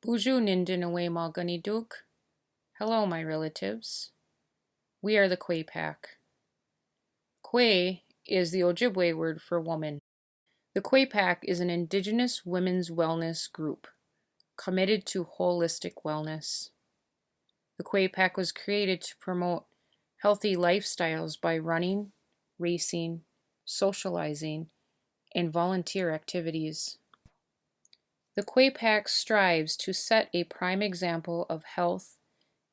Uju Nindinawe Malguniduk. Hello, my relatives. We are the KwePack. Kwe is the Ojibwe word for woman. The KwePack is an Indigenous women's wellness group committed to holistic wellness. The KwePack was created to promote healthy lifestyles by running, racing, socializing, and volunteer activities. The KwePack strives to set a prime example of health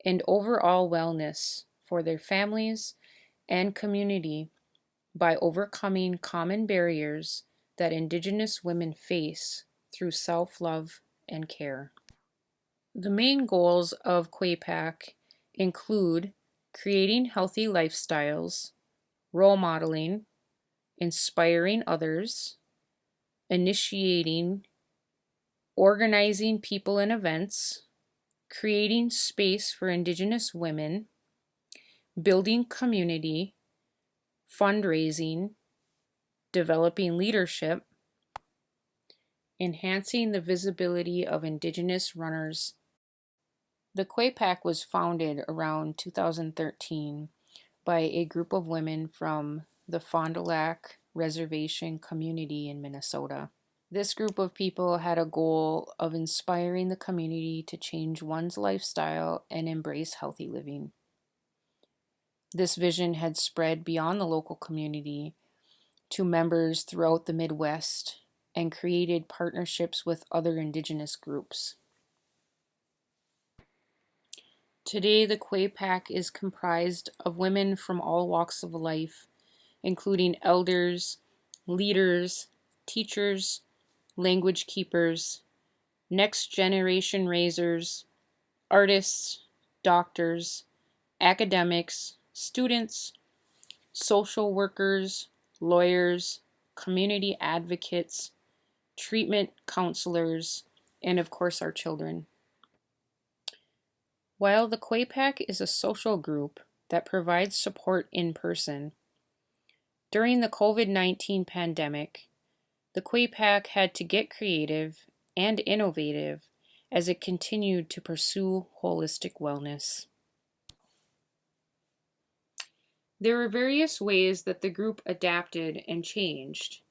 and overall wellness for their families and community by overcoming common barriers that Indigenous women face through self-love and care. The main goals of KwePack include creating healthy lifestyles, role modeling, inspiring others, initiating, organizing people and events, creating space for Indigenous women, building community, fundraising, developing leadership, enhancing the visibility of Indigenous runners. The KwePack was founded around 2013 by a group of women from the Fond du Lac Reservation community in Minnesota. This group of people had a goal of inspiring the community to change one's lifestyle and embrace healthy living. This vision had spread beyond the local community to members throughout the Midwest and created partnerships with other Indigenous groups. Today, the KwePack is comprised of women from all walks of life, including elders, leaders, teachers, language keepers, next generation raisers, artists, doctors, academics, students, social workers, lawyers, community advocates, treatment counselors, and of course our children. While the KwePack is a social group that provides support in person, during the COVID-19 pandemic, the KwePack had to get creative and innovative as it continued to pursue holistic wellness. There were various ways that the group adapted and changed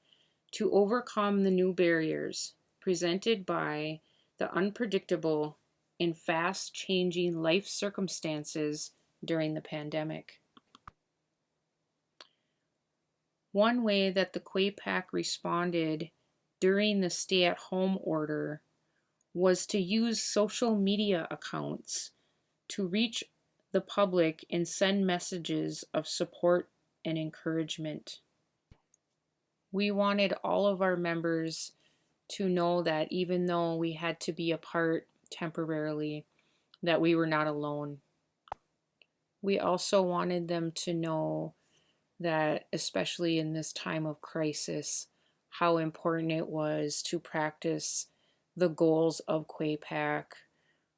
to overcome the new barriers presented by the unpredictable and fast-changing life circumstances during the pandemic. One way that the KwePack responded during the stay-at-home order was to use social media accounts to reach the public and send messages of support and encouragement. We wanted all of our members to know that even though we had to be apart temporarily, that we were not alone. We also wanted them to know that, especially in this time of crisis, how important it was to practice the goals of KwePack,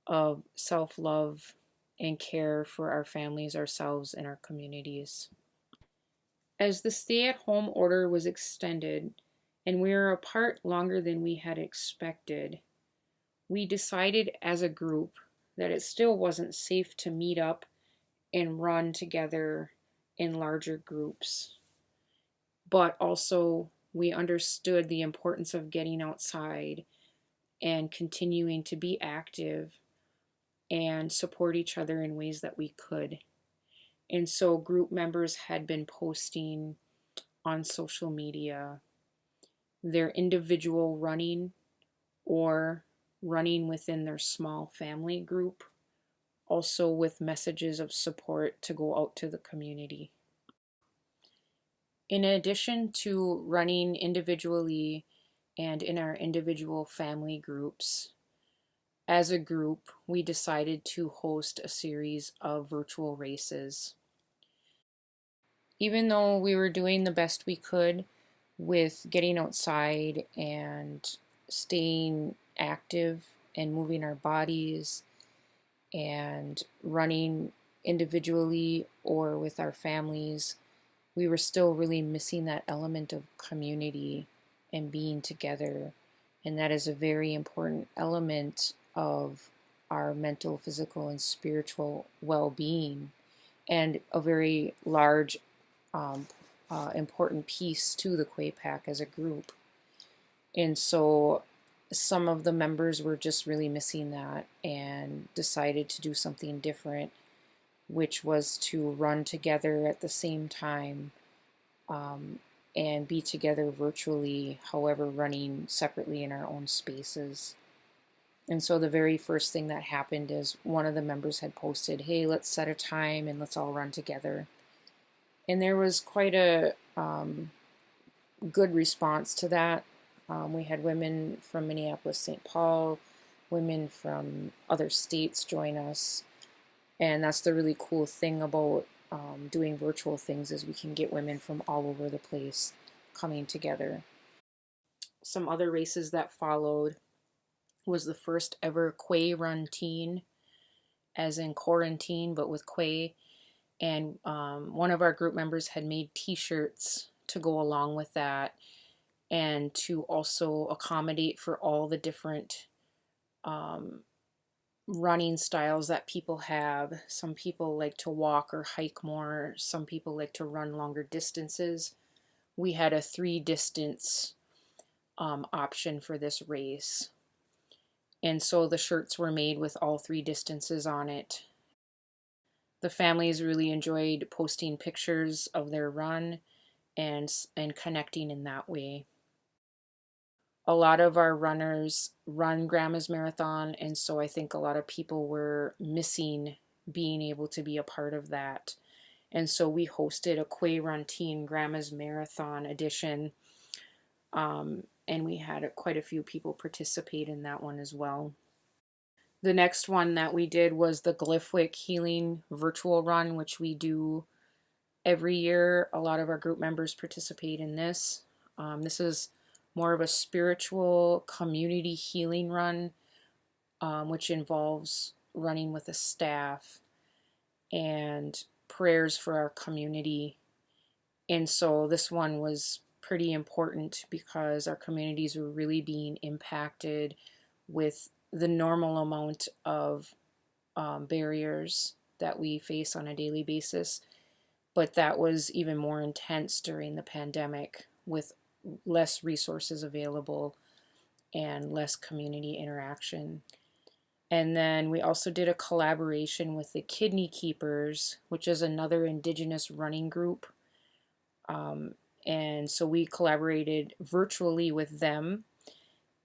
of self-love and care for our families, ourselves, and our communities. As the stay-at-home order was extended and we were apart longer than we had expected, we decided as a group that it still wasn't safe to meet up and run together in larger groups. But also we understood the importance of getting outside and continuing to be active and support each other in ways that we could. And so group members had been posting on social media their individual running or running within their small family group, also with messages of support to go out to the community. In addition to running individually and in our individual family groups, as a group, we decided to host a series of virtual races. Even though we were doing the best we could with getting outside and staying active and moving our bodies and running individually or with our families, we were still really missing that element of community and being together. And that is a very important element of our mental, physical, and spiritual well-being, and a very large, important piece to the KwePack as a group. And so some of the members were just really missing that and decided to do something different, which was to run together at the same time, and be together virtually, however, running separately in our own spaces. And so the very first thing that happened is one of the members had posted, "Hey, let's set a time and let's all run together." And there was quite a good response to that. We had women from Minneapolis, St. Paul, women from other states join us. And that's the really cool thing about doing virtual things, is we can get women from all over the place coming together. Some other races that followed was the first ever Kwe Run Teen, as in quarantine, but with Kwe. And one of our group members had made t-shirts to go along with that, and to also accommodate for all the different running styles that people have. Some people like to walk or hike more. Some people like to run longer distances. We had a 3 distance option for this race. And so the shirts were made with all 3 distances on it. The families really enjoyed posting pictures of their run and connecting in that way. A lot of our runners run Grandma's Marathon, and so I think a lot of people were missing being able to be a part of that. And so we hosted a Kwe Run Teen Grandma's Marathon edition, and we had quite a few people participate in that one as well. The next one that we did was the Glyphwick Healing Virtual Run, which we do every year. A lot of our group members participate in this. This is more of a spiritual community healing run, which involves running with a staff and prayers for our community. And so this one was pretty important because our communities were really being impacted with the normal amount of barriers that we face on a daily basis. But that was even more intense during the pandemic, with less resources available and less community interaction. And then we also did a collaboration with the Kidney Keepers, which is another Indigenous running group. And so we collaborated virtually with them,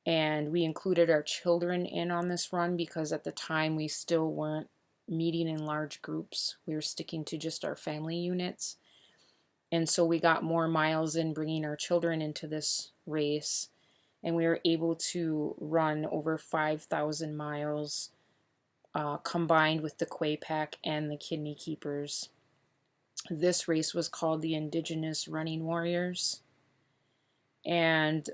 and we included our children in on this run because at the time we still weren't meeting in large groups. We were sticking to just our family units. And so we got more miles in bringing our children into this race, and we were able to run over 5,000 miles combined with the KwePack and the Kidney Keepers. This race was called the Indigenous Running Warriors. And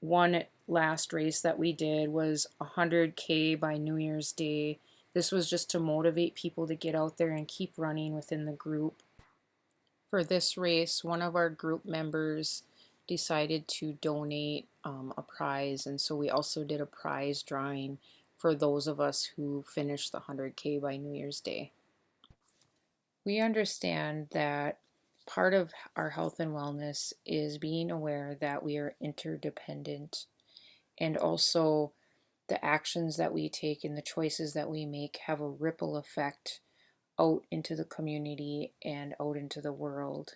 one last race that we did was 100K by New Year's Day. This was just to motivate people to get out there and keep running within the group. For this race, one of our group members decided to donate a prize, and so we also did a prize drawing for those of us who finished the 100K by New Year's Day. We understand that part of our health and wellness is being aware that we are interdependent, and also the actions that we take and the choices that we make have a ripple effect out into the community and out into the world.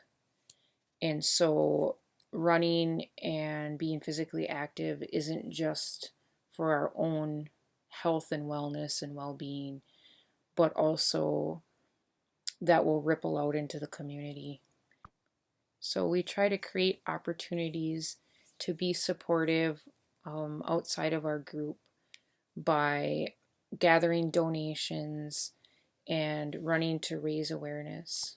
And so running and being physically active isn't just for our own health and wellness and well-being, but also that will ripple out into the community. So we try to create opportunities to be supportive outside of our group by gathering donations and running to raise awareness.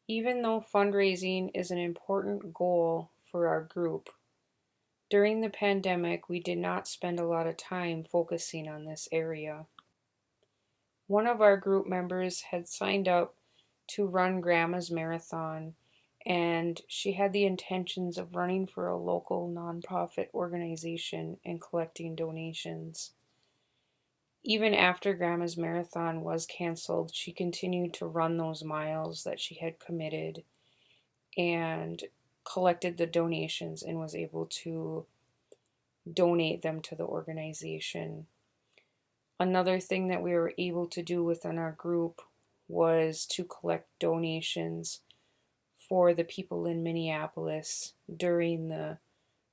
Even though fundraising is an important goal for our group, during the pandemic we did not spend a lot of time focusing on this area. One of our group members had signed up to run Grandma's Marathon, and she had the intentions of running for a local nonprofit organization and collecting donations. Even after Grandma's marathon was canceled, she continued to run those miles that she had committed and collected the donations and was able to donate them to the organization. Another thing that we were able to do within our group was to collect donations for the people in Minneapolis during the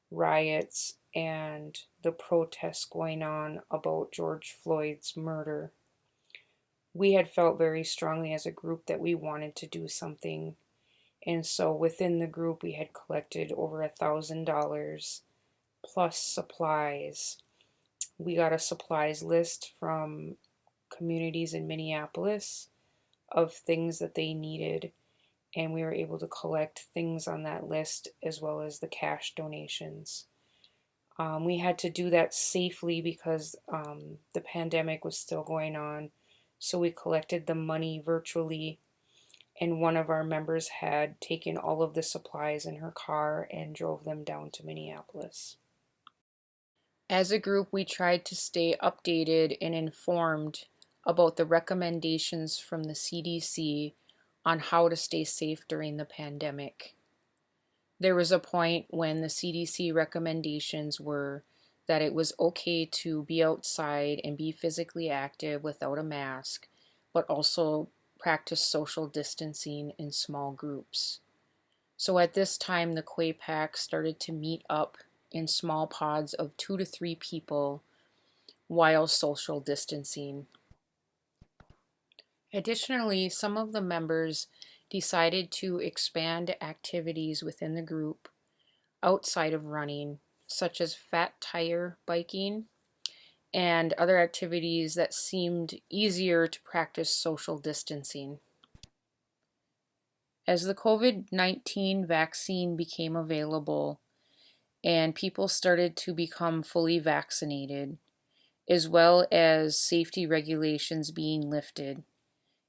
riots and the protests going on about George Floyd's murder. We had felt very strongly as a group that we wanted to do something. And so within the group, we had collected over $1,000 plus supplies. We got a supplies list from communities in Minneapolis of things that they needed, and we were able to collect things on that list as well as the cash donations. We had to do that safely because the pandemic was still going on, so we collected the money virtually, and one of our members had taken all of the supplies in her car and drove them down to Minneapolis. As a group, we tried to stay updated and informed about the recommendations from the CDC on how to stay safe during the pandemic. There was a point when the CDC recommendations were that it was okay to be outside and be physically active without a mask, but also practice social distancing in small groups. So at this time, the KwePack started to meet up in small pods of 2 to 3 people while social distancing. Additionally, some of the members decided to expand activities within the group outside of running, such as fat tire biking and other activities that seemed easier to practice social distancing. As the COVID-19 vaccine became available and people started to become fully vaccinated, as well as safety regulations being lifted,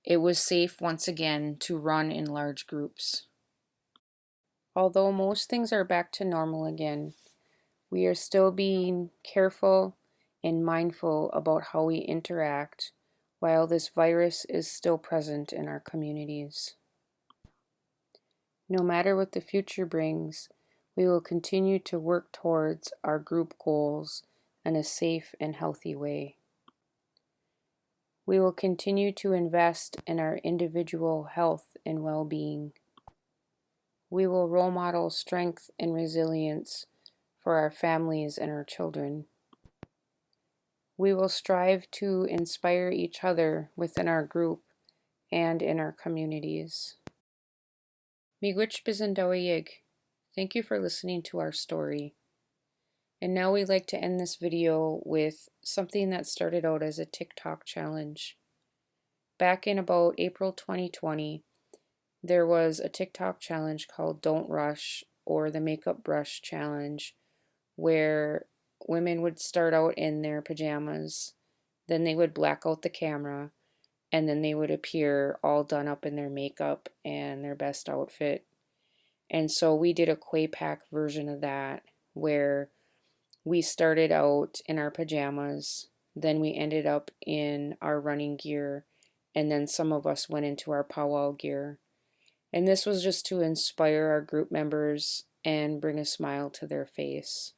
it was safe once again to run in large groups. Although most things are back to normal again, we are still being careful and mindful about how we interact while this virus is still present in our communities. No matter what the future brings, we will continue to work towards our group goals in a safe and healthy way. We will continue to invest in our individual health and well-being. We will role model strength and resilience for our families and our children. We will strive to inspire each other within our group and in our communities. Miigwech Bizendawayig. Thank you for listening to our story. And now we'd like to end this video with something that started out as a TikTok challenge. Back in about April 2020, there was a TikTok challenge called Don't Rush, or the Makeup Brush Challenge, where women would start out in their pajamas, then they would black out the camera, and then they would appear all done up in their makeup and their best outfit. And so we did a KwePack version of that, where we started out in our pajamas, then we ended up in our running gear, and then some of us went into our powwow gear. And this was just to inspire our group members and bring a smile to their face.